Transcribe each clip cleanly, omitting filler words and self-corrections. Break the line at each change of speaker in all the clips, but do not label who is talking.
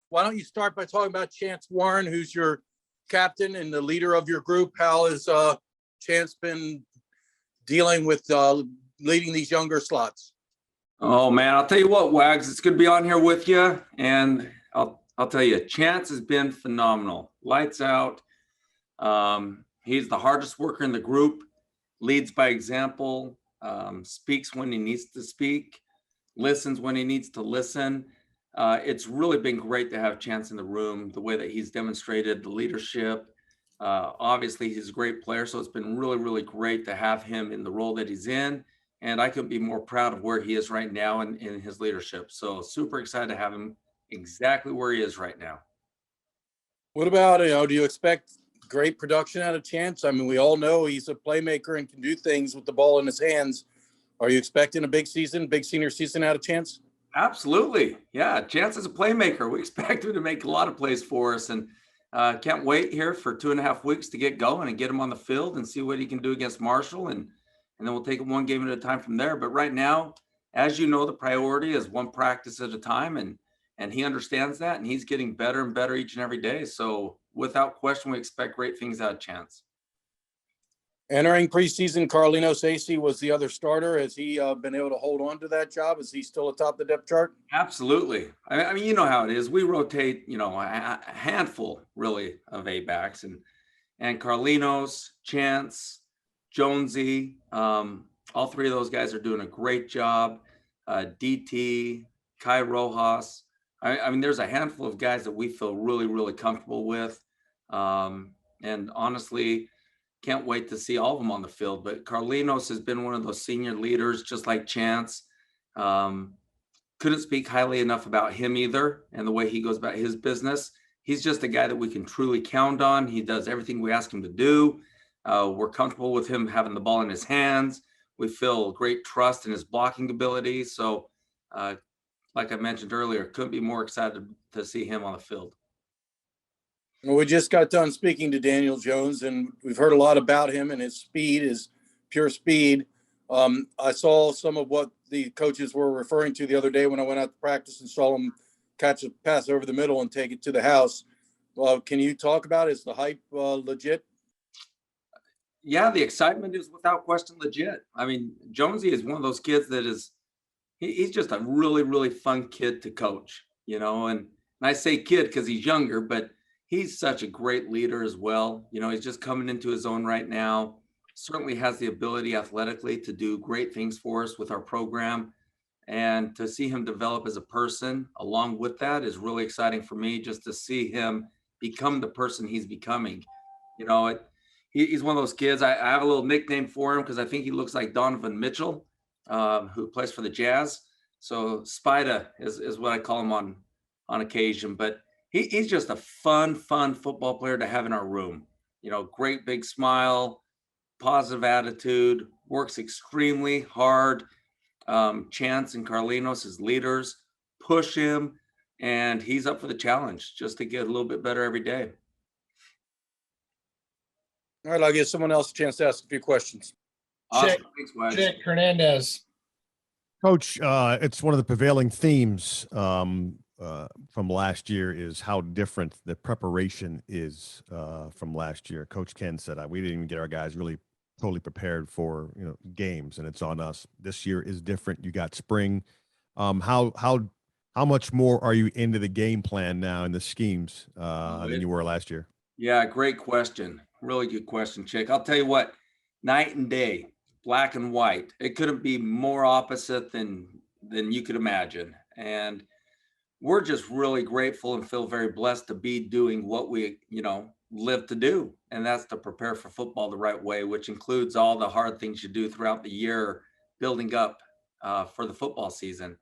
why don't you start by talking about Chance Warren, who's your captain and the leader of your group? How has Chance been dealing with leading these younger slots?
Oh man, I'll tell you what, Wags, it's good to be on here with you. And I'll tell you, Chance has been phenomenal. Lights out. He's the hardest worker in the group, leads by example, speaks when he needs to speak, listens when he needs to listen. It's really been great to have Chance in the room, the way that he's demonstrated the leadership. Obviously, he's a great player, so it's been really, really great to have him in the role that he's in. And I couldn't be more proud of where he is right now in his leadership. So super excited to have him exactly where he is right now.
What about, do you expect great production out of Chance? I mean, we all know he's a playmaker and can do things with the ball in his hands. Are you expecting a big season, big senior season out of Chance?
Absolutely. Yeah, Chance is a playmaker. We expect him to make a lot of plays for us, and can't wait here for 2.5 weeks to get going and get him on the field and see what he can do against Marshall, and then we'll take it one game at a time from there. But right now, as you know, the priority is one practice at a time, and he understands that, and he's getting better and better each and every day. So without question, we expect great things out of Chance.
Entering preseason, Carlinos Acey was the other starter. Has he been able to hold on to that job? Is he still atop the depth chart?
Absolutely. I mean, you know how it is. We rotate, a handful really of A-backs, and Carlinos, Chance, Jonesy, all three of those guys are doing a great job. DT, Kai Rojas. I mean, there's a handful of guys that we feel really, really comfortable with. And honestly, can't wait to see all of them on the field. But Carlinos has been one of those senior leaders, just like Chance. Couldn't speak highly enough about him either, and the way he goes about his business. He's just a guy that we can truly count on. He does everything we ask him to do. We're comfortable with him having the ball in his hands. We feel great trust in his blocking ability. So, like I mentioned earlier, couldn't be more excited to see him on the field.
Well, we just got done speaking to Daniel Jones, and we've heard a lot about him and his speed, his pure speed. I saw some of what the coaches were referring to the other day when I went out to practice and saw him catch a pass over the middle and take it to the house. Can you talk about it? Is the hype legit?
Yeah, the excitement is without question legit. I mean, Jonesy is one of those kids that he's just a really, really fun kid to coach, and I say kid because he's younger, but he's such a great leader as well. He's just coming into his own right now. Certainly has the ability athletically to do great things for us with our program. And to see him develop as a person along with that is really exciting for me, just to see him become the person he's becoming. He's one of those kids. I have a little nickname for him because I think he looks like Donovan Mitchell, who plays for the Jazz. So Spida is what I call him on occasion. But he's just a fun football player to have in our room. Great big smile, positive attitude, works extremely hard. Chance and Carlinos as leaders push him, and he's up for the challenge just to get a little bit better every day.
All right, I'll give someone else a chance to ask a few questions.
Awesome. Thanks, Wes.
Check Hernandez.
Coach, it's one of the prevailing themes from last year is how different the preparation is from last year. Coach Ken said we didn't even get our guys really totally prepared for games, and it's on us. This year is different. You got spring. How much more are you into the game plan now and the schemes than you were last year?
Yeah, great question. Really good question, Chick. I'll tell you what, night and day, black and white. It couldn't be more opposite than you could imagine. And we're just really grateful and feel very blessed to be doing what we, live to do. And that's to prepare for football the right way, which includes all the hard things you do throughout the year, building up for the football season.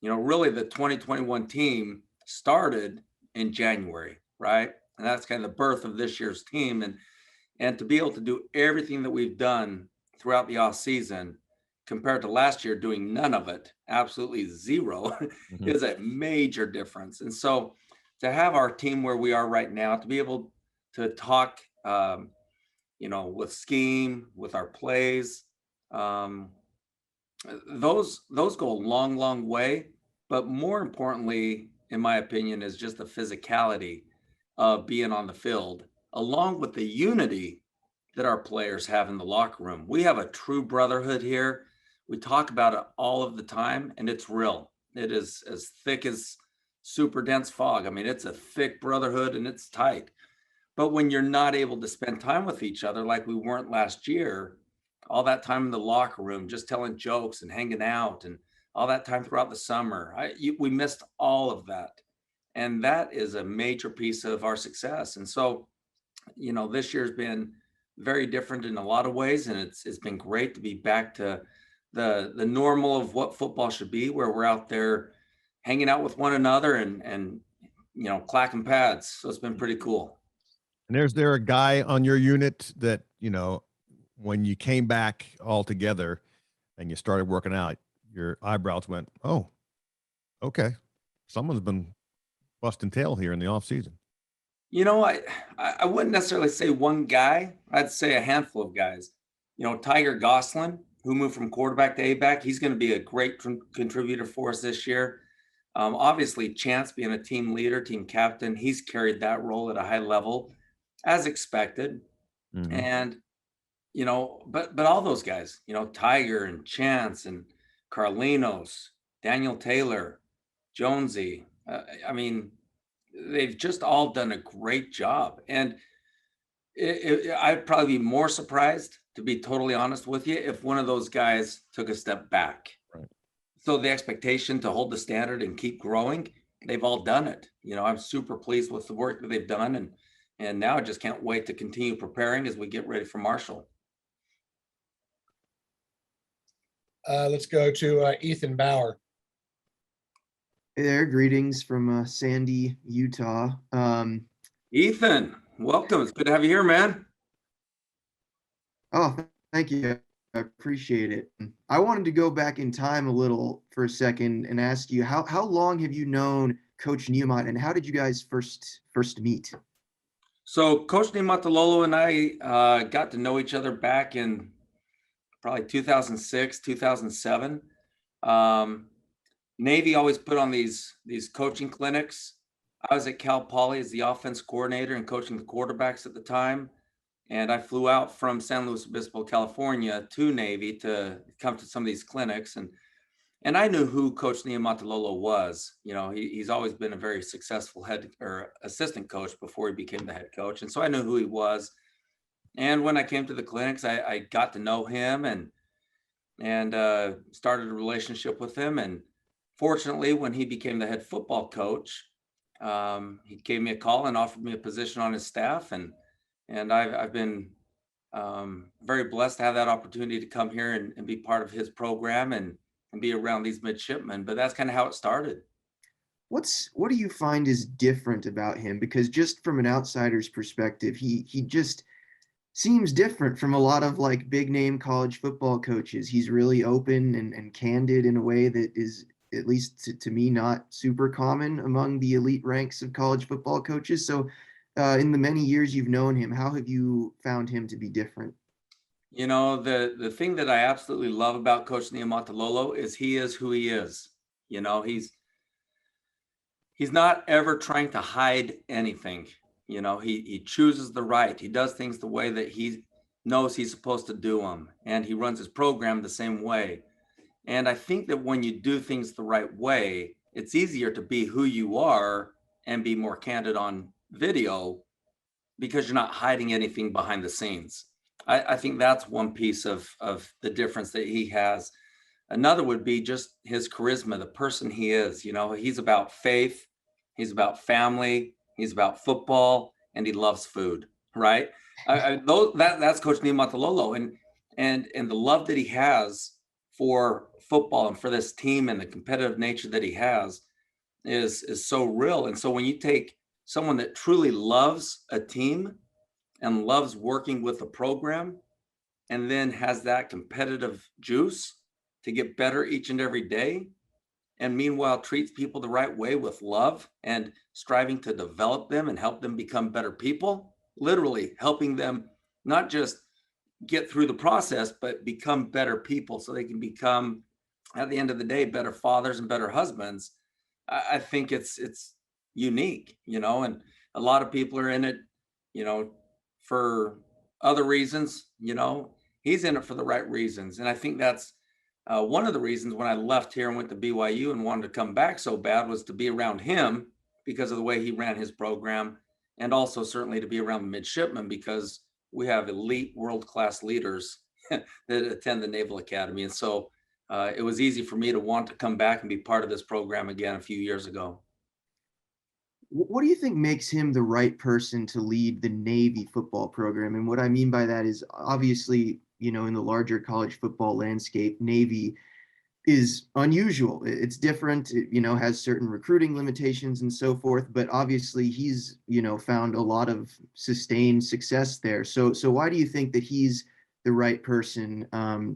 Really the 2021 team started in January, right? And that's kind of the birth of this year's team. And to be able to do everything that we've done throughout the off season compared to last year doing none of it, absolutely zero, is a major difference. And so to have our team where we are right now, to be able to talk, with scheme, with our plays, those go a long, long way. But more importantly, in my opinion, is just the physicality of being on the field, along with the unity that our players have in the locker room. We have a true brotherhood here. We talk about it all of the time, and it's real. It is as thick as super dense fog. I mean, it's a thick brotherhood and it's tight. But when you're not able to spend time with each other like we weren't last year, all that time in the locker room, just telling jokes and hanging out, and all that time throughout the summer, we missed all of that. And that is a major piece of our success. And so, this year's been very different in a lot of ways, and it's been great to be back to the normal of what football should be, where we're out there hanging out with one another and clacking pads. So it's been pretty cool.
And is there a guy on your unit that, when you came back all together and you started working out, your eyebrows went, oh, okay, someone's been busting tail here in the off season?
I wouldn't necessarily say one guy. I'd say a handful of guys. Tiger Gosselin, who moved from quarterback to A-back, he's going to be a great contributor for us this year. Obviously, Chance being a team leader, team captain, he's carried that role at a high level, as expected.
Mhm.
And, but all those guys, Tiger and Chance and Carlinos, Daniel Taylor, Jonesy, they've just all done a great job. And I'd probably be more surprised, to be totally honest with you, if one of those guys took a step back.
Right.
So the expectation to hold the standard and keep growing, they've all done it. I'm super pleased with the work that they've done. And now I just can't wait to continue preparing as we get ready for Marshall.
Let's go to Ethan Bauer.
Hey there, greetings from Sandy, Utah.
Ethan, welcome. It's good to have you here, man.
Oh, thank you. I appreciate it. I wanted to go back in time a little for a second and ask you, how long have you known Coach Newman, and how did you guys first meet?
So Coach Niumatalolo and I got to know each other back in probably 2006, 2007. Navy always put on these coaching clinics. I was at Cal Poly as the offense coordinator and coaching the quarterbacks at the time. And I flew out from San Luis Obispo, California to Navy to come to some of these clinics. And I knew who Coach Niumatalolo was. He's always been a very successful head or assistant coach before he became the head coach. And so I knew who he was. And when I came to the clinics, I got to know him and started a relationship with him. And fortunately, when he became the head football coach, he gave me a call and offered me a position on his staff. And I've been very blessed to have that opportunity to come here and be part of his program and be around these midshipmen. But that's kind of how it started.
What do you find is different about him? Because just from an outsider's perspective, he just seems different from a lot of like big name college football coaches. He's really open and candid in a way that is, at least to me, not super common among the elite ranks of college football coaches. So in the many years you've known him, how have you found him to be different?
The thing that I absolutely love about Coach Niumatalolo is he is who he is. He's not ever trying to hide anything. He chooses the right. He does things the way that he knows he's supposed to do them. And he runs his program the same way. And I think that when you do things the right way, it's easier to be who you are and be more candid on video because you're not hiding anything behind the scenes. I think that's one piece of the difference that he has. Another would be just his charisma, the person he is. He's about faith, he's about family, he's about football, and he loves food, right? That's Coach Niumatalolo, and the love that he has for football and for this team and the competitive nature that he has is so real. And so when you take someone that truly loves a team and loves working with a program and then has that competitive juice to get better each and every day, and meanwhile treats people the right way with love and striving to develop them and help them become better people, literally helping them not just get through the process, but become better people so they can become, at the end of the day, better fathers and better husbands. I think it's unique, you know, and a lot of people are in it, you know, for other reasons, you know. He's in it for the right reasons. And I think that's one of the reasons when I left here and went to BYU and wanted to come back so bad was to be around him because of the way he ran his program, and also certainly to be around the midshipmen because we have elite world-class leaders that attend the Naval Academy. And so it was easy for me to want to come back and be part of this program again a few years ago.
What do you think makes him the right person to lead the Navy football program? And what I mean by that is obviously, you know, in the larger college football landscape, Navy is unusual. It's different, you know, has certain recruiting limitations and so forth, but obviously he's, you know, found a lot of sustained success there. So why do you think that he's the right person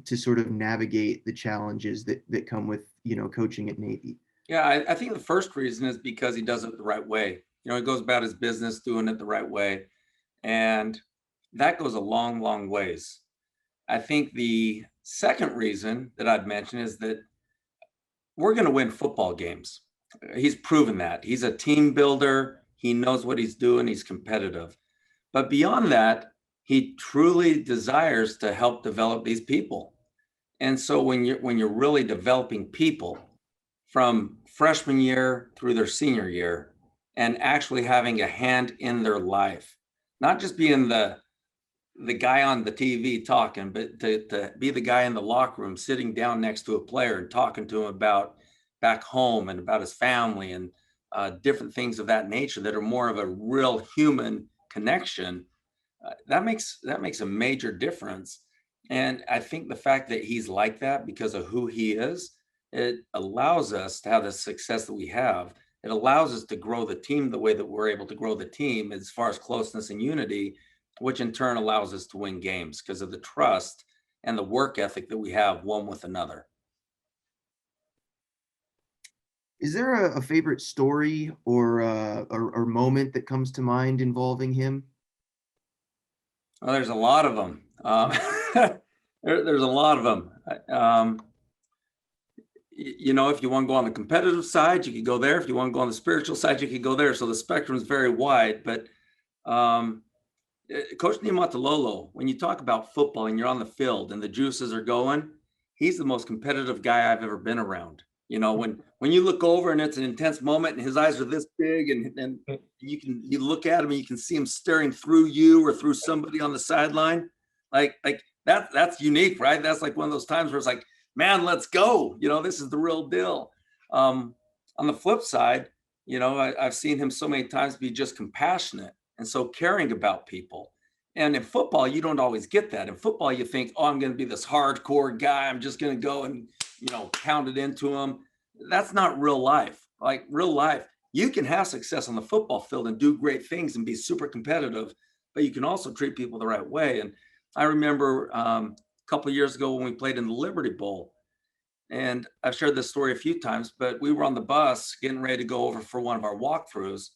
to sort of navigate the challenges that come with, you know, coaching at Navy?
Yeah, I think the first reason is because he does it the right way. You know, he goes about his business doing it the right way. And that goes a long, long ways. I think the second reason that I'd mention is that we're going to win football games. He's proven that. He's a team builder. He knows what he's doing. He's competitive. But beyond that, he truly desires to help develop these people. And so when you're really developing people from freshman year through their senior year and actually having a hand in their life, not just being the guy on the TV talking, but to be the guy in the locker room sitting down next to a player and talking to him about back home and about his family and different things of that nature that are more of a real human connection. That makes a major difference. And I think the fact that he's like that because of who he is, it allows us to have the success that we have. It allows us to grow the team the way that we're able to grow the team as far as closeness and unity, which in turn allows us to win games because of the trust and the work ethic that we have one with another.
Is there a favorite story or moment that comes to mind involving him?
Well, there's a lot of them. There's a lot of them. You know, if you want to go on the competitive side, you could go there. If you want to go on the spiritual side, you could go there. So the spectrum is very wide. But Coach Niumatalolo, when you talk about football and you're on the field and the juices are going, he's the most competitive guy I've ever been around. You know, when you look over and it's an intense moment and his eyes are this big and you look at him and you can see him staring through you or through somebody on the sideline, like that's unique, right? That's like one of those times where it's like, man, let's go. You know, this is the real deal. On the flip side, you know, I've seen him so many times be just compassionate and so caring about people. And in football, you don't always get that. In football, you think, oh, I'm going to be this hardcore guy. I'm just going to go and, you know, pound it into him. That's not real life. Like real life, you can have success on the football field and do great things and be super competitive, but you can also treat people the right way. And I remember a couple of years ago when we played in the Liberty Bowl, and I've shared this story a few times, but we were on the bus getting ready to go over for one of our walkthroughs,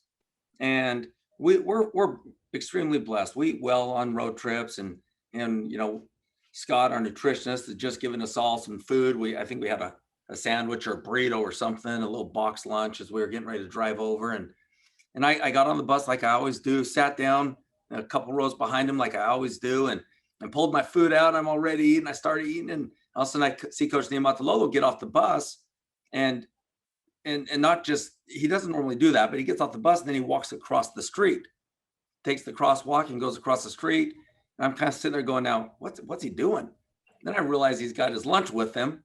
and we're extremely blessed. We eat well on road trips, and you know, Scott, our nutritionist, has just given us all some food. I think we had a sandwich or a burrito or something, a little box lunch as we were getting ready to drive over, and I got on the bus like I always do, sat down a couple rows behind him like I always do, and pulled my food out. I'm already eating. I started eating, and all of a sudden I see Coach Niumatalolo get off the bus, and not just, he doesn't normally do that, but he gets off the bus and then he walks across the street, takes the crosswalk and goes across the street. And I'm kind of sitting there going, now, what's he doing? Then I realized he's got his lunch with him,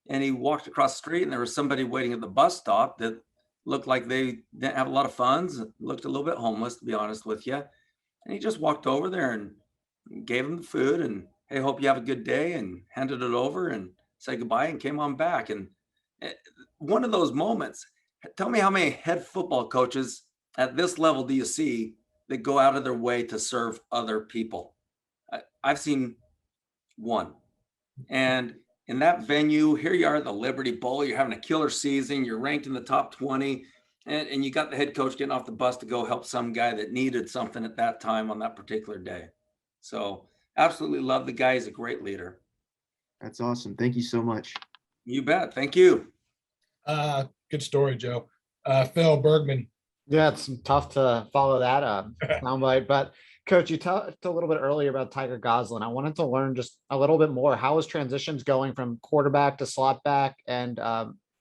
and he walked across the street and there was somebody waiting at the bus stop that looked like they didn't have a lot of funds, looked a little bit homeless, to be honest with you. And he just walked over there and gave him the food and, hey, hope you have a good day, and handed it over and said goodbye and came on back. And one of those moments, tell me how many head football coaches at this level do you see that go out of their way to serve other people? I've seen one. And in that venue, here you are at the Liberty Bowl, you're having a killer season, you're ranked in the top 20, and you got the head coach getting off the bus to go help some guy that needed something at that time on that particular day. So absolutely love the guy. He's a great leader.
That's awesome. Thank you so much.
You bet. Thank you.
Good story, Joe. Phil Bergman.
Yeah, it's tough to follow that soundbite. But Coach, you talked a little bit earlier about Tiger Goslin. I wanted to learn just a little bit more. How is transitions going from quarterback to slot back? And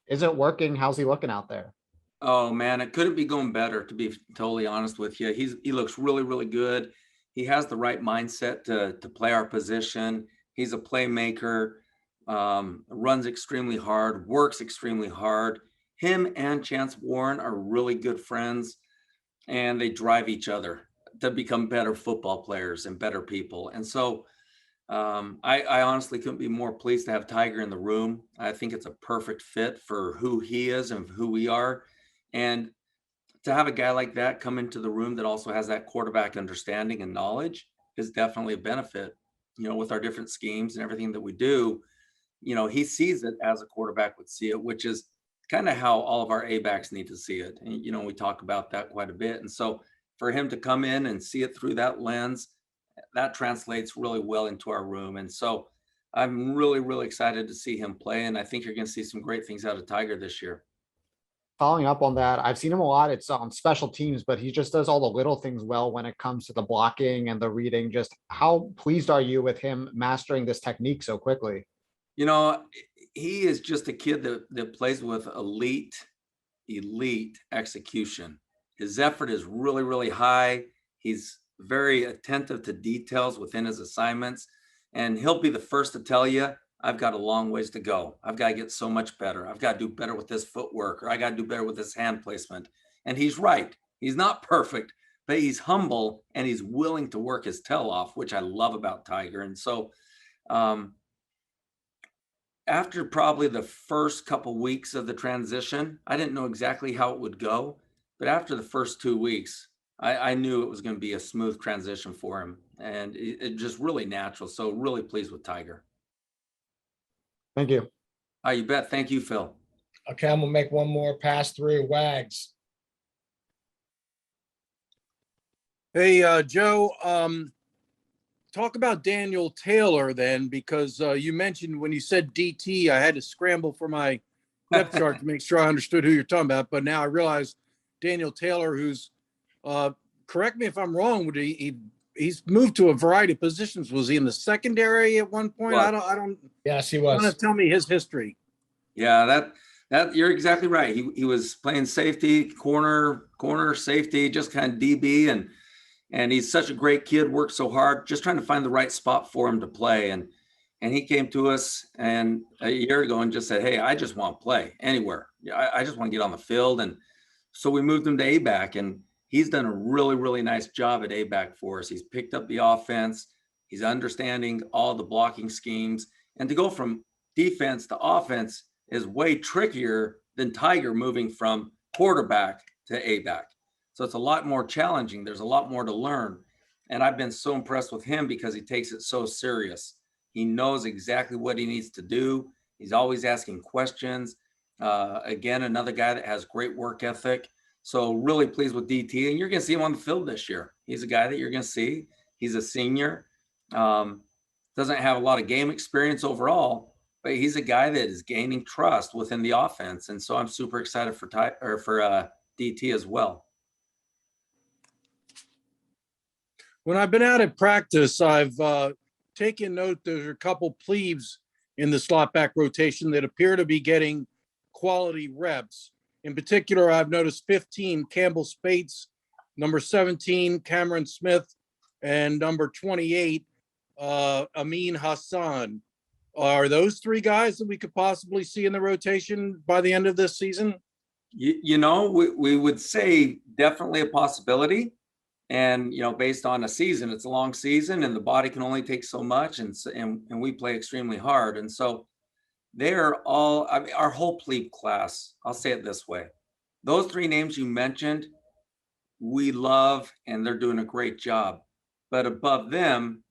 is it working? How's he looking out there?
Oh man, it couldn't be going better, to be totally honest with you. He looks really, really good. He has the right mindset to play our position. He's a playmaker, runs extremely hard, works extremely hard. Him and Chance Warren are really good friends, and they drive each other to become better football players and better people. And so I honestly couldn't be more pleased to have Tiger in the room. I think it's a perfect fit for who he is and who we are. And to have a guy like that come into the room that also has that quarterback understanding and knowledge is definitely a benefit, with our different schemes and everything that we do. He sees it as a quarterback would see it, which is kind of how all of our A-backs need to see it. And, we talk about that quite a bit. And so for him to come in and see it through that lens, that translates really well into our room. And so I'm really, really excited to see him play. And I think you're going to see some great things out of Tiger this year.
Following up on that, I've seen him a lot. It's on special teams, but he just does all the little things well when it comes to the blocking and the reading. Just how pleased are you with him mastering this technique so quickly?
He is just a kid that plays with elite execution. His effort is really, really high. He's very attentive to details within his assignments. And he'll be the first to tell you, I've got a long ways to go. I've got to get so much better. I've got to do better with this footwork, or I got to do better with this hand placement. And he's right. He's not perfect, but he's humble and he's willing to work his tail off, which I love about Tiger. And so after probably the first couple weeks of the transition, I didn't know exactly how it would go, but after the first 2 weeks, I knew it was going to be a smooth transition for him, and it just really natural. So really pleased with Tiger.
Thank you.
You bet. Thank you, Phil.
Okay, I'm gonna make one more pass through. Wags.
Hey, Joe, talk about Daniel Taylor then, because you mentioned when you said DT, I had to scramble for my depth chart to make sure I understood who you're talking about. But now I realize Daniel Taylor, who's, correct me if I'm wrong, he's moved to a variety of positions. Was he in the secondary at one point?
What?
I don't.
Yes, he
Want to
was.
tell me his history?
Yeah, that you're exactly right. He was playing safety, corner safety, just kind of DB, and he's such a great kid, worked so hard, just trying to find the right spot for him to play. And he came to us and a year ago and just said, hey, I just want to play anywhere. I just want to get on the field. And so we moved him to A-back, and he's done a really, really nice job at A-back for us. He's picked up the offense. He's understanding all the blocking schemes. And to go from defense to offense is way trickier than Tiger moving from quarterback to A-back. So it's a lot more challenging. There's a lot more to learn. And I've been so impressed with him because he takes it so serious. He knows exactly what he needs to do. He's always asking questions. Again, another guy that has great work ethic. So really pleased with DT. And you're going to see him on the field this year. He's a guy that you're going to see. He's a senior. Doesn't have a lot of game experience overall, but he's a guy that is gaining trust within the offense. And so I'm super excited for DT as well.
When I've been out at practice, I've taken note there's a couple plebes in the slot back rotation that appear to be getting quality reps. In particular, I've noticed 15, Campbell Spates, number 17, Cameron Smith, and number 28, Amin Hassan. Are those three guys that we could possibly see in the rotation by the end of this season?
We would say definitely a possibility. And, based on a season, it's a long season and the body can only take so much. And we play extremely hard. And so they're all, our whole plebe class, I'll say it this way. Those three names you mentioned, we love, and they're doing a great job. But above them,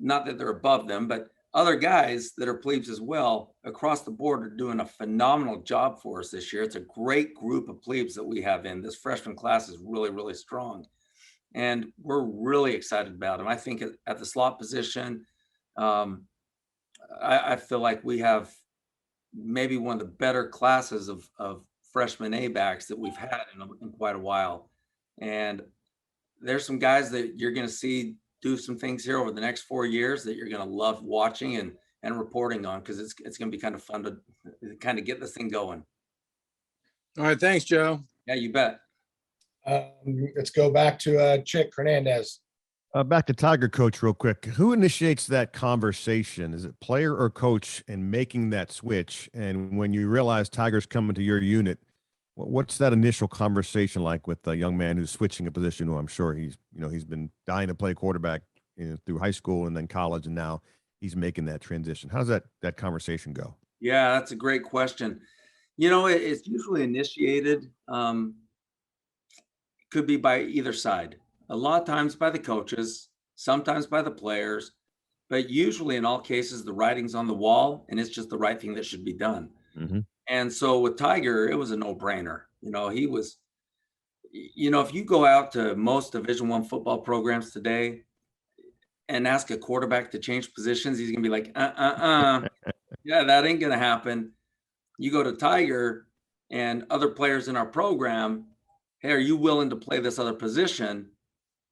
not that they're above them, but other guys that are plebes as well across the board are doing a phenomenal job for us this year. It's a great group of plebes that we have in. This freshman class is really, really strong. And we're really excited about them. I think at the slot position, I feel like we have maybe one of the better classes of freshman A backs that we've had in quite a while. And there's some guys that you're going to see do some things here over the next 4 years that you're going to love watching and reporting on, because it's going to be kind of fun to kind of get this thing going.
All right. Thanks, Joe.
Yeah, you bet.
Let's go back to Chick Hernandez.
Back to Tiger, coach, real quick. Who initiates that conversation? Is it player or coach in making that switch? And when you realize Tiger's coming to your unit, what's that initial conversation like with a young man who's switching a position who I'm sure he's been dying to play quarterback through high school and then college, and now he's making that transition? How does that conversation go?
Yeah, that's a great question. It's usually initiated, could be by either side. A lot of times by the coaches, sometimes by the players, but usually in all cases, the writing's on the wall and it's just the right thing that should be done.
Mm-hmm.
And so with Tiger, it was a no-brainer. He was, if you go out to most Division I football programs today and ask a quarterback to change positions, he's gonna be like, yeah, that ain't gonna happen. You go to Tiger and other players in our program, hey, are you willing to play this other position?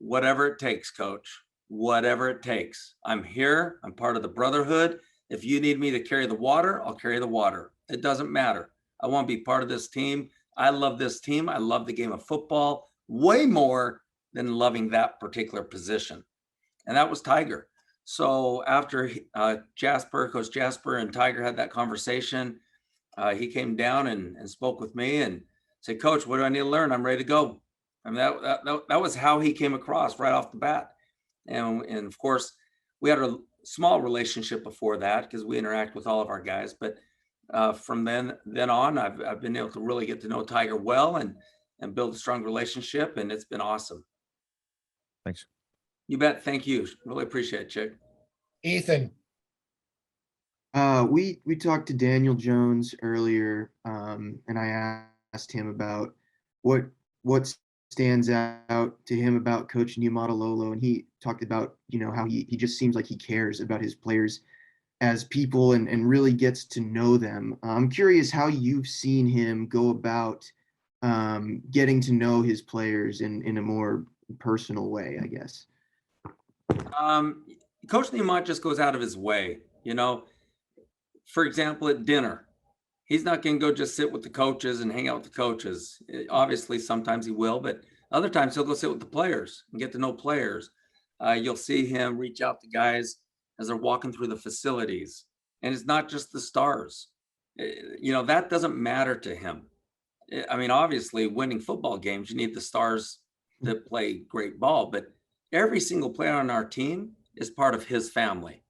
Whatever it takes, coach, whatever it takes. I'm here. I'm part of the brotherhood. If you need me to carry the water, I'll carry the water. It doesn't matter. I want to be part of this team. I love this team. I love the game of football way more than loving that particular position. And that was Tiger. So after Coach Jasper and Tiger had that conversation, he came down and spoke with me and said, Coach, what do I need to learn? I'm ready to go. I mean, that was how he came across right off the bat. And of course, we had a small relationship before that because we interact with all of our guys. But from then on, I've been able to really get to know Tiger well and build a strong relationship. And it's been awesome.
Thanks.
You bet. Thank you. Really appreciate it, Chick.
Ethan.
We talked to Daniel Jones earlier, and I asked him about what stands out to him about Coach Niumatalolo, and he talked about how he just seems like he cares about his players as people and really gets to know them. I'm curious how you've seen him go about getting to know his players in a more personal way, I guess.
Coach Newman just goes out of his way. For example, at dinner, he's not going to go just sit with the coaches and hang out with the coaches. Obviously, sometimes he will, but other times he'll go sit with the players and get to know players. You'll see him reach out to guys as they're walking through the facilities. And it's not just the stars. That doesn't matter to him. I mean, obviously, winning football games, you need the stars to play great ball, but every single player on our team is part of his family.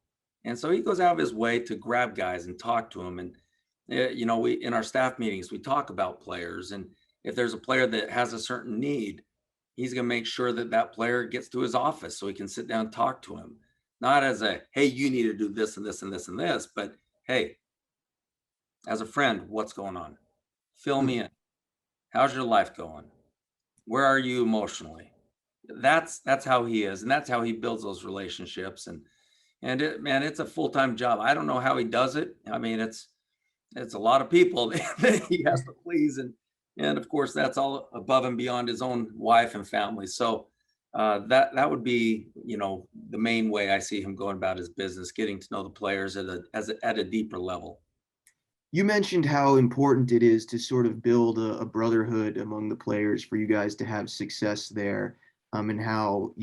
And so he goes out of his way to grab guys and talk to them. And, we in our staff meetings, we talk about players. And if there's a player that has a certain need, he's going to make sure that player gets to his office so he can sit down and talk to him. Not as a, hey, you need to do this and this and this and this, but hey, as a friend, what's going on? Fill me in. How's your life going? Where are you emotionally? That's how he is. And that's how he builds those relationships. And it's a full-time job. I don't know how he does it. I mean, it's a lot of people that he has to please. And of course, that's all above and beyond his own wife and family. So that would be, the main way I see him going about his business, getting to know the players at a deeper level.
You mentioned how important it is to sort of build a brotherhood among the players for you guys to have success there, and how,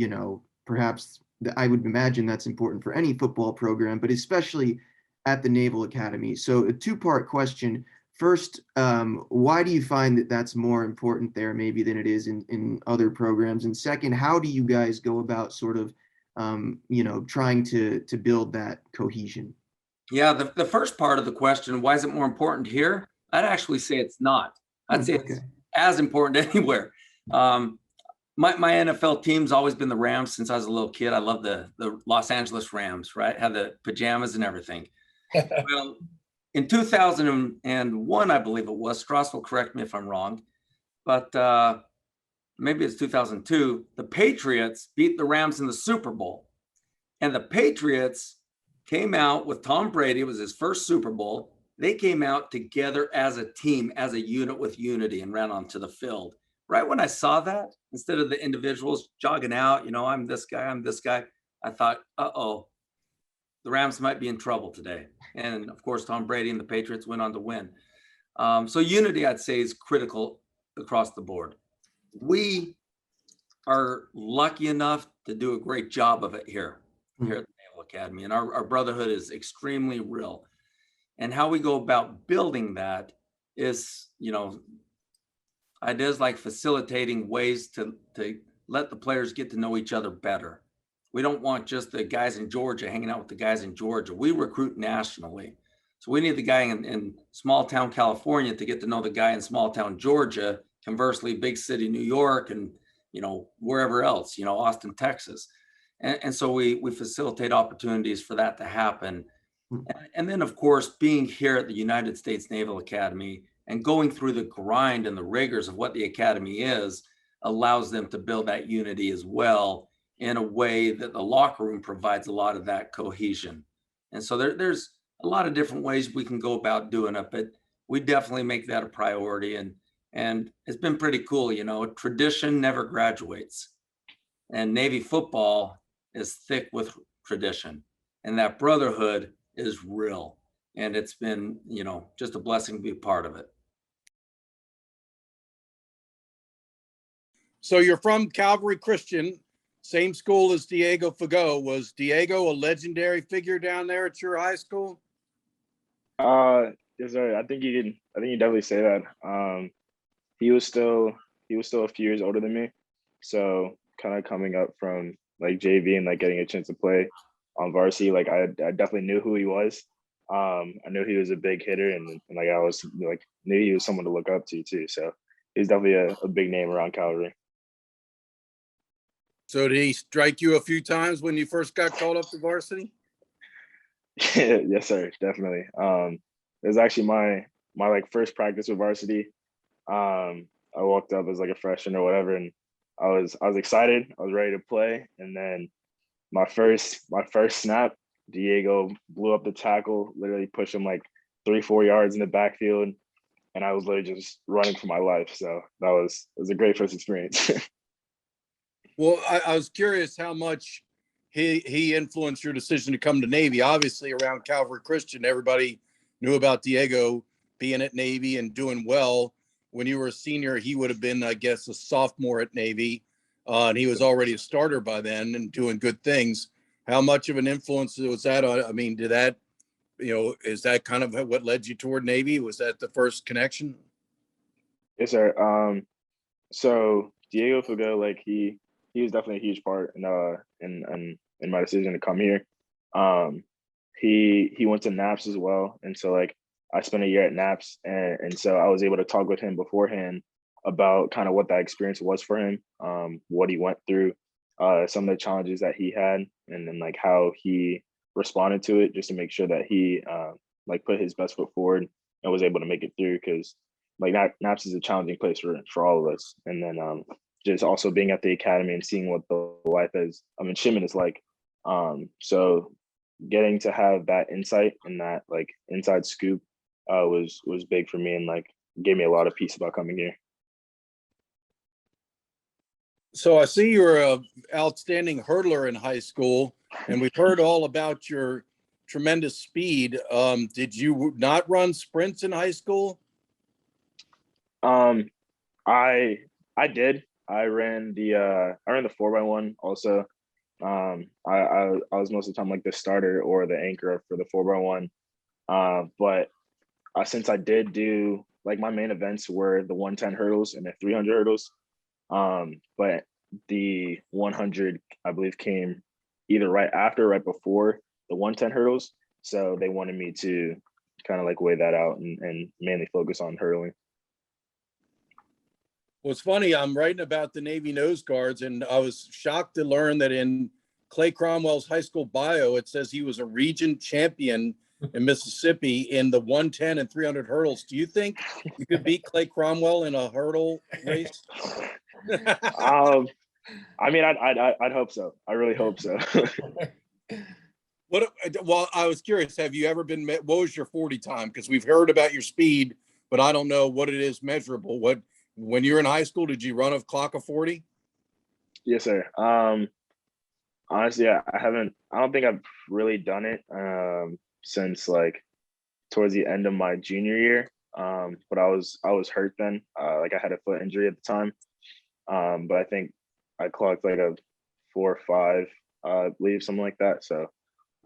perhaps I would imagine that's important for any football program, but especially at the Naval Academy. So a two-part question. First, why do you find that that's more important there maybe than it is in other programs? And second, how do you guys go about sort of, trying to build that cohesion?
Yeah, the first part of the question, why is it more important here? I'd actually say it's not. I'd say it's as important anywhere. My NFL team's always been the Rams since I was a little kid. I love the Los Angeles Rams, right? Had the pajamas and everything. Well, in 2001, I believe it was, Strauss will correct me if I'm wrong, but maybe it's 2002, the Patriots beat the Rams in the Super Bowl. And the Patriots came out with Tom Brady. It was his first Super Bowl. they came out together as a team, as a unit with unity, and ran onto the field. Right when I saw that, instead of the individuals jogging out, I'm this guy, I thought, uh-oh, the Rams might be in trouble today. And of course, Tom Brady and the Patriots went on to win. So unity, I'd say, is critical across the board. We are lucky enough to do a great job of it here at the Naval Academy. And our brotherhood is extremely real. And how we go about building that is, ideas like facilitating ways to let the players get to know each other better. We don't want just the guys in Georgia hanging out with the guys in Georgia. We recruit nationally. So we need the guy in small town California to get to know the guy in small town Georgia, conversely, big city New York, and wherever else, Austin, Texas. And so we facilitate opportunities for that to happen. And then, of course, being here at the United States Naval Academy and going through the grind and the rigors of what the Academy is allows them to build that unity as well, in a way that the locker room provides a lot of that cohesion. And so there's a lot of different ways we can go about doing it, but we definitely make that a priority. And it's been pretty cool. Tradition never graduates, and Navy football is thick with tradition, and that brotherhood is real. And it's been, just a blessing to be a part of it.
So you're from Calvary Christian, same school as Diego Fagot. Was Diego a legendary figure down there at your high school?
Yes, sir. I think you definitely say that. He was still a few years older than me. So kind of coming up from like JV and like getting a chance to play on varsity, like I definitely knew who he was. I knew he was a big hitter, and like I was like knew he was someone to look up to too. So he's definitely a big name around Calvary.
So did he strike you a few times when you first got called up to varsity?
Yes, sir, definitely. It was actually my like first practice with varsity. I walked up as like a freshman or whatever, and I was excited. I was ready to play, and then my first snap, Diego blew up the tackle, literally pushed him like 3-4 yards in the backfield, and I was literally just running for my life. So it was a great first experience.
Well, I was curious how much he influenced your decision to come to Navy. Obviously, around Calvary Christian, everybody knew about Diego being at Navy and doing well. When you were a senior, he would have been, I guess, a sophomore at Navy, and he was already a starter by then and doing good things. How much of an influence was that on? I mean, did that, is that kind of what led you toward Navy? Was that the first connection?
Yes, sir. So Diego Fagot, like he was definitely a huge part in my decision to come here. He went to NAPS as well, and so like I spent a year at NAPS, and so I was able to talk with him beforehand about kind of what that experience was for him, what he went through, some of the challenges that he had, and then like how he responded to it, just to make sure that he like put his best foot forward and was able to make it through, because like NAPS is a challenging place for all of us. And then just also being at the academy and seeing what the life is, midshipman is like. So getting to have that insight and that like inside scoop was big for me, and like gave me a lot of peace about coming here.
So I see you're an outstanding hurdler in high school, and we've heard all about your tremendous speed. Did you not run sprints in high school?
I did. I ran the 4x1 also. I was most of the time like the starter or the anchor for the 4x1. But since I did do, like, my main events were the 110 hurdles and the 300 hurdles. But the 100, I believe, came either right after or right before the 110 hurdles. So they wanted me to kind of like weigh that out and mainly focus on hurdling.
Well, it's funny, I'm writing about the Navy nose guards, and I was shocked to learn that in Clay Cromwell's high school bio, it says he was a region champion in Mississippi in the 110 and 300 hurdles. Do you think you could beat Clay Cromwell in a hurdle race?
I mean, I'd hope so. I really hope so.
Well, I was curious, have you ever been, what was your 40 time? Because we've heard about your speed, but I don't know what it is measurable. When you're in high school, did you run a clock of 40?
Yes, sir. Honestly, I don't think I've really done it since like towards the end of my junior year. But I was hurt then. Like I had a foot injury at the time. But I think I clocked like a 4.5, I believe, something like that. So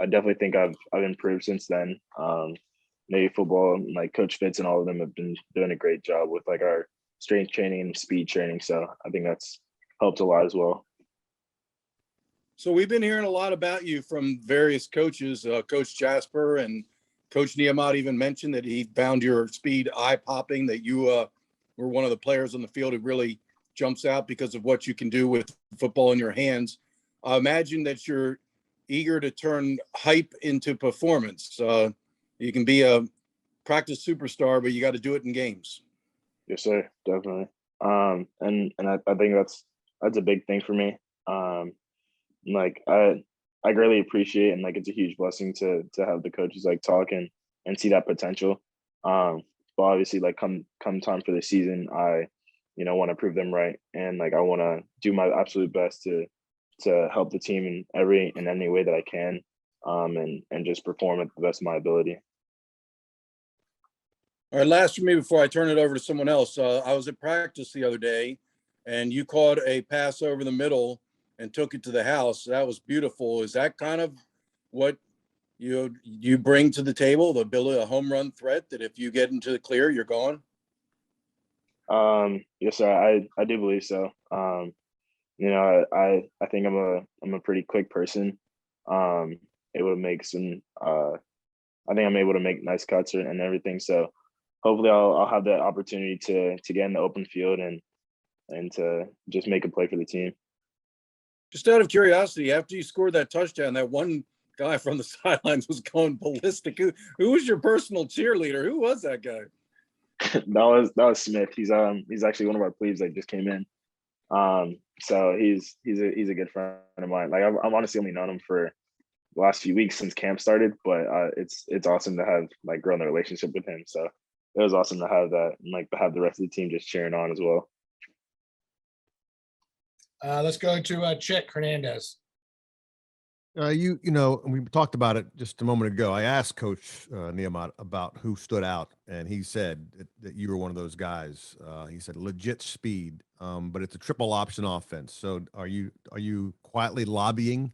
I definitely think I've improved since then. Navy football, like Coach Fitz and all of them have been doing a great job with like our strength training and speed training. So I think that's helped a lot as well.
So we've been hearing a lot about you from various coaches. Coach Jasper and Coach Niamat even mentioned that he found your speed eye-popping, that you were one of the players on the field who really jumps out because of what you can do with football in your hands. I imagine that you're eager to turn hype into performance. You can be a practice superstar, but you got to do it in games.
Yes, sir, definitely. And I think that's a big thing for me. Like I greatly appreciate, and like it's a huge blessing to have the coaches like talk and see that potential. But obviously, like come time for the season, I want to prove them right, and like I want to do my absolute best to help the team in any way that I can, and just perform at the best of my ability.
All right, last for me before I turn it over to someone else. I was at practice the other day, and you caught a pass over the middle and took it to the house. That was beautiful. Is that kind of what you bring to the table, the ability, a home run threat, that if you get into the clear, you're gone?
Yes, sir. I do believe so. I think I'm a pretty quick person. Able to make some. I think I'm able to make nice cuts and everything. So hopefully I'll have that opportunity to get in the open field and to just make a play for the team.
Just out of curiosity, after you scored that touchdown, that one guy from the sidelines was going ballistic. Who was your personal cheerleader? Who was that guy?
that was Smith. He's actually one of our plebes that just came in. So he's a good friend of mine. Like I've honestly only known him for the last few weeks since camp started, but it's awesome to have like grown the relationship with him. So it was awesome to have that, and like to have the rest of the team just cheering on as well.
Let's go to Chick Hernandez.
You know, we talked about it just a moment ago. I asked Coach Niamat about who stood out, and he said that you were one of those guys. He said legit speed, but it's a triple option offense. So are you quietly lobbying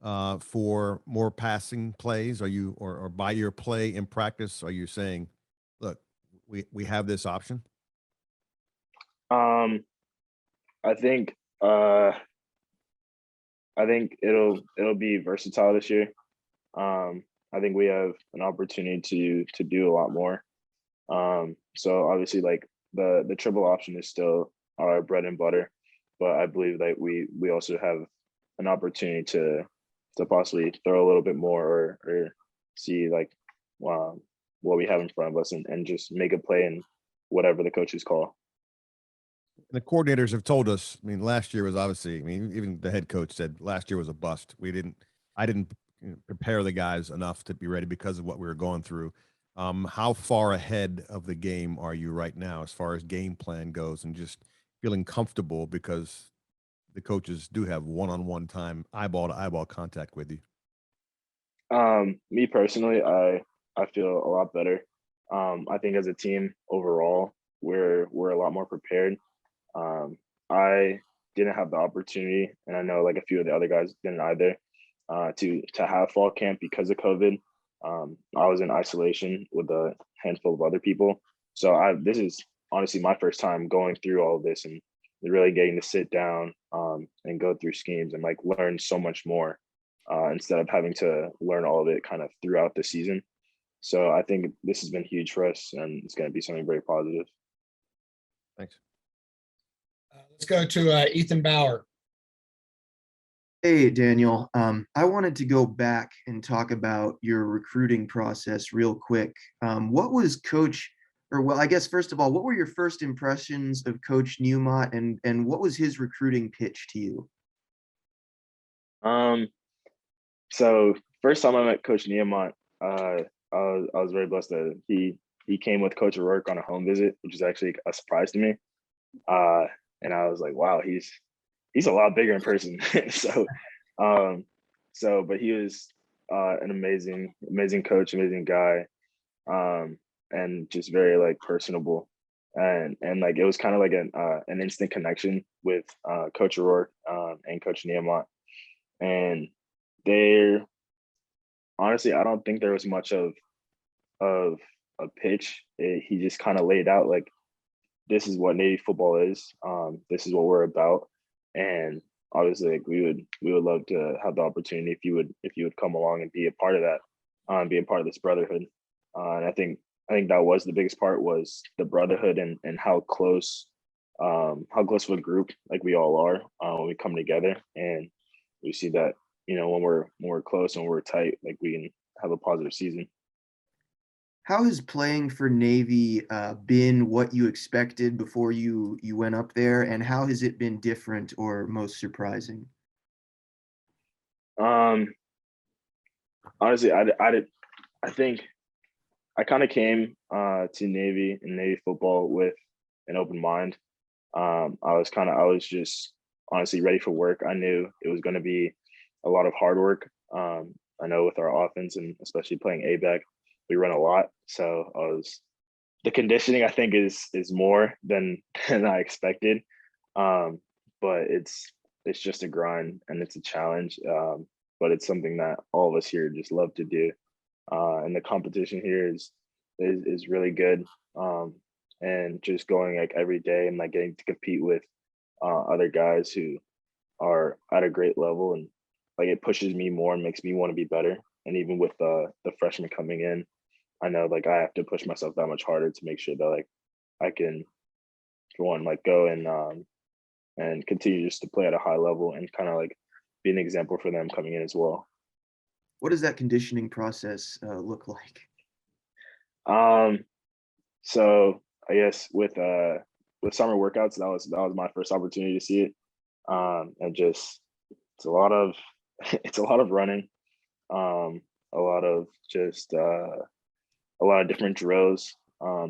for more passing plays? Are you or by your play in practice, are you saying, look, we have this option?
I think it'll be versatile this year. I think we have an opportunity to do a lot more. So obviously, like the triple option is still our bread and butter, but I believe that we also have an opportunity to possibly throw a little bit more or see like what we have in front of us and just make a play in whatever the coaches call.
The coordinators have told us, I mean, last year was obviously, I mean, even the head coach said last year was a bust. I didn't prepare the guys enough to be ready because of what we were going through. How far ahead of the game are you right now as far as game plan goes and just feeling comfortable because the coaches do have one-on-one time, eyeball to eyeball contact with you?
Me personally, I feel a lot better. I think as a team overall, we're a lot more prepared. I didn't have the opportunity, and I know like a few of the other guys didn't either, to have fall camp because of COVID. I was in isolation with a handful of other people. So this is honestly my first time going through all of this and really getting to sit down and go through schemes and like learn so much more instead of having to learn all of it kind of throughout the season. So I think this has been huge for us, and it's going to be something very positive.
Thanks.
Let's go to Ethan Bauer.
Hey, Daniel. I wanted to go back and talk about your recruiting process real quick. What was I guess first of all, what were your first impressions of Coach Niamat, and what was his recruiting pitch to you?
So first time I met Coach Newman, I was very blessed that he came with Coach O'Rourke on a home visit, which is actually a surprise to me. And I was like, wow, he's a lot bigger in person. But he was an amazing coach, amazing guy, and just very like personable. And like it was kind of like an instant connection with Coach O'Rourke and Coach Nehemiah. And they're honestly, I don't think there was much of a pitch. He just kind of laid out like, this is what Navy football is. This is what we're about. And obviously, like we would love to have the opportunity if you would come along and be a part of that, be a part of this brotherhood. And I think that was the biggest part, was the brotherhood and how close of a group like we all are when we come together. And we see that, you know, when we're close and we're tight, like we can have a positive season.
How has playing for Navy been what you expected before you went up there, and how has it been different or most surprising?
Honestly, I think I kind of came to Navy and Navy football with an open mind. I was just honestly ready for work. I knew it was going to be a lot of hard work. I know with our offense, and especially playing A-back, we run a lot. So the conditioning, I think, is more than I expected. But it's just a grind and it's a challenge. But it's something that all of us here just love to do. And the competition here is really good. And just going like every day and like getting to compete with other guys who are at a great level, and like it pushes me more and makes me want to be better. And even with the freshmen coming in, I know like I have to push myself that much harder to make sure that like I can, for one, like go and continue just to play at a high level and kind of like be an example for them coming in as well.
What does that conditioning process look like?
So I guess with summer workouts, that was my first opportunity to see it. And just it's a lot of running, a lot of just a lot of different drills,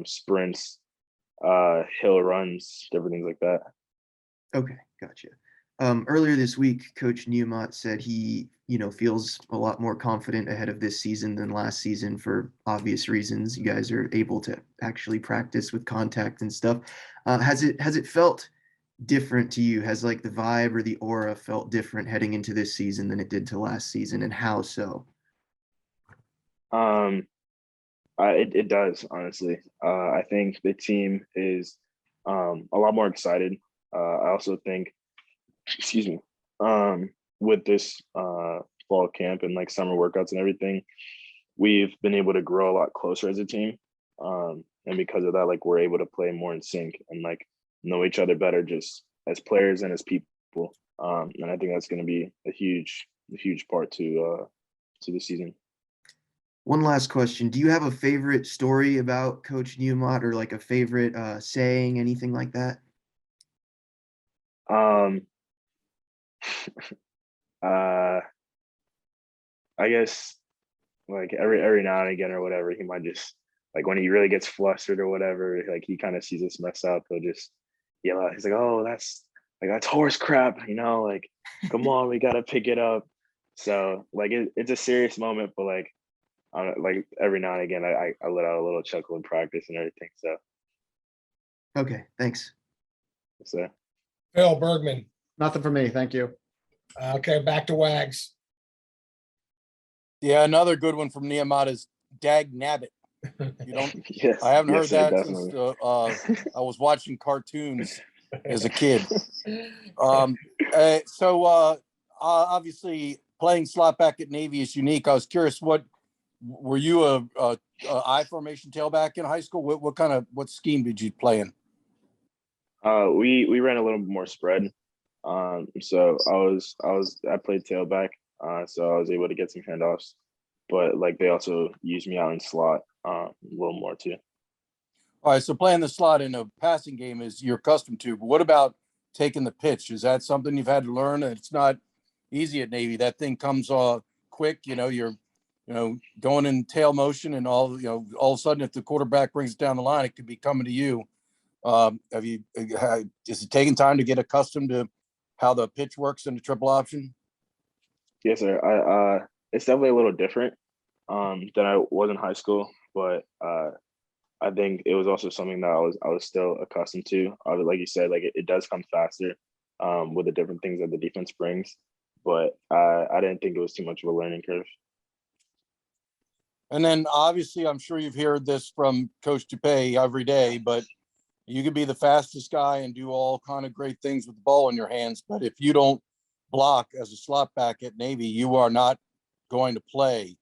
sprints, hill runs, different things like that.
Okay, gotcha. Earlier this week, Coach Newman said he, feels a lot more confident ahead of this season than last season for obvious reasons. You guys are able to actually practice with contact and stuff. Has it felt different to you? Has like the vibe or the aura felt different heading into this season than it did to last season, and how so?
It does, honestly. I think the team is a lot more excited. I also think, excuse me, with this fall camp and like summer workouts and everything, we've been able to grow a lot closer as a team. And because of that, like we're able to play more in sync and like know each other better just as players and as people. And I think that's going to be a huge part to the season.
One last question. Do you have a favorite story about Coach Newman, or like a favorite saying, anything like that?
I guess like every now and again or whatever, he might just like when he really gets flustered or whatever, like he kind of sees us mess up, he'll just yell out. He's like, "Oh, that's horse crap," like, come on, we gotta pick it up. So like it's a serious moment, but like every now and again, I let out a little chuckle in practice and everything. So
Okay, thanks.
so
Phil Bergman.
Nothing for me. Thank you.
Okay, back to Wags.
Yeah, another good one from Nehemiah is Dag Nabbit. You don't.
yes,
I haven't
yes,
heard
sir,
that
definitely.
since I was watching cartoons as a kid. Obviously, playing slot back at Navy is unique. I was curious, were you a I formation tailback in high school? What scheme did you play in?
We ran a little bit more spread. So I played tailback. So I was able to get some handoffs, but like they also used me out in slot a little more too.
All right, so playing the slot in a passing game is you're accustomed to, but what about taking the pitch? Is that something you've had to learn? It's not easy at Navy. That thing comes quick quick. You're going in tail motion and all of a sudden, if the quarterback brings it down the line, it could be coming to you. Is it taking time to get accustomed to how the pitch works in the triple option?
Yes, sir. It's definitely a little different than I was in high school, but I think it was also something that I was still accustomed to. Like you said, like it does come faster with the different things that the defense brings, but I didn't think it was too much of a learning curve.
And then obviously, I'm sure you've heard this from Coach DuPaix every day, but you could be the fastest guy and do all kind of great things with the ball in your hands. But if you don't block as a slot back at Navy, you are not going to play.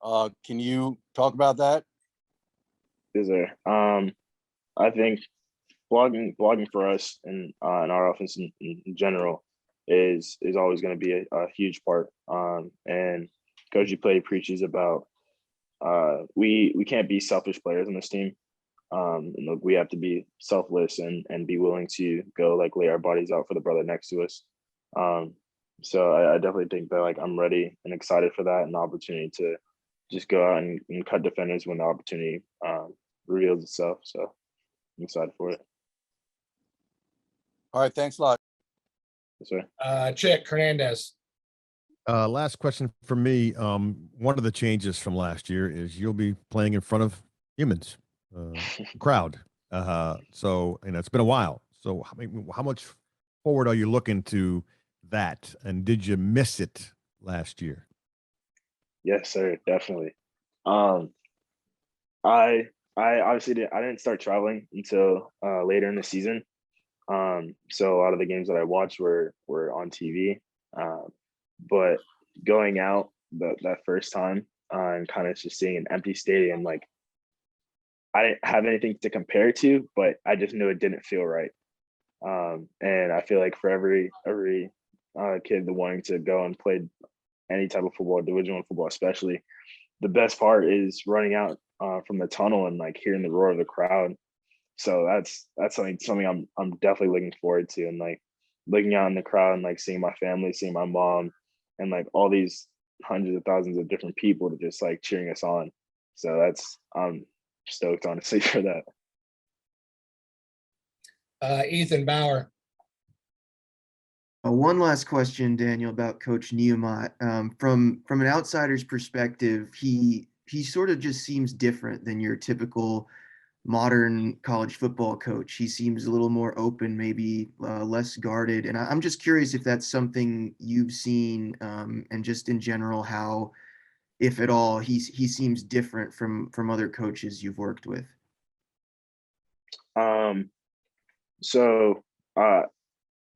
Can you talk about that?
Is there? I think blocking for us and in our offense in general is always going to be a huge part. And Coach DuPaix preaches about we can't be selfish players on this team. And look, we have to be selfless and be willing to go like lay our bodies out for the brother next to us. So I definitely think that like I'm ready and excited for that and the opportunity to just go out and cut defenders when the opportunity reveals itself. So I'm excited for it.
All right. Thanks a lot.
Yes, sir.
Chick, Hernandez.
Last question for me. One of the changes from last year is you'll be playing in front of humans, crowd. So, it's been a while. So how much forward are you looking to that? And did you miss it last year?
Yes, sir. Definitely. I obviously didn't start traveling until later in the season. So a lot of the games that I watched were on TV. But going out that first time and kind of just seeing an empty stadium, like I didn't have anything to compare to, but I just knew it didn't feel right. And I feel like for every kid that wanting to go and play any type of football, Division I football especially, the best part is running out from the tunnel and like hearing the roar of the crowd. So that's something I'm definitely looking forward to, and like looking out in the crowd and like seeing my family, seeing my mom, and like all these hundreds of thousands of different people to just like cheering us on. So I'm stoked honestly for that.
Ethan Bauer.
One last question, Daniel, about Coach Newman. From an outsider's perspective, he sort of just seems different than your typical modern college football coach. He seems a little more open, maybe less guarded. And I'm just curious if that's something you've seen, and just in general, how, if at all, he seems different from other coaches you've worked with.
So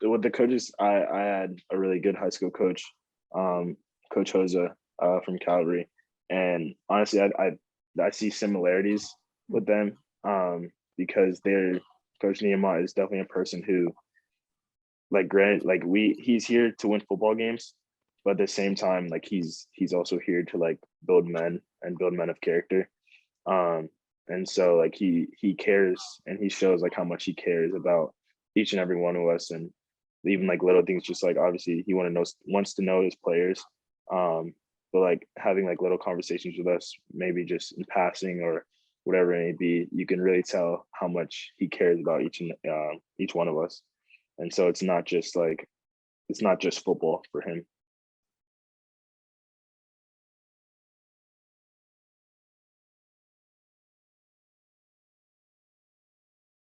with the coaches, I had a really good high school coach, Coach Jose from Calgary, and honestly, I see similarities with them because Coach Nehemiah is definitely a person who, like, granted, like he's here to win football games, but at the same time, like he's also here to like build men and build men of character. And so like he cares, and he shows like how much he cares about each and every one of us, and even like little things, just like obviously he wants to know his players, but like having like little conversations with us, maybe just in passing or whatever it may be, you can really tell how much he cares about each one of us. And so it's not just football for him.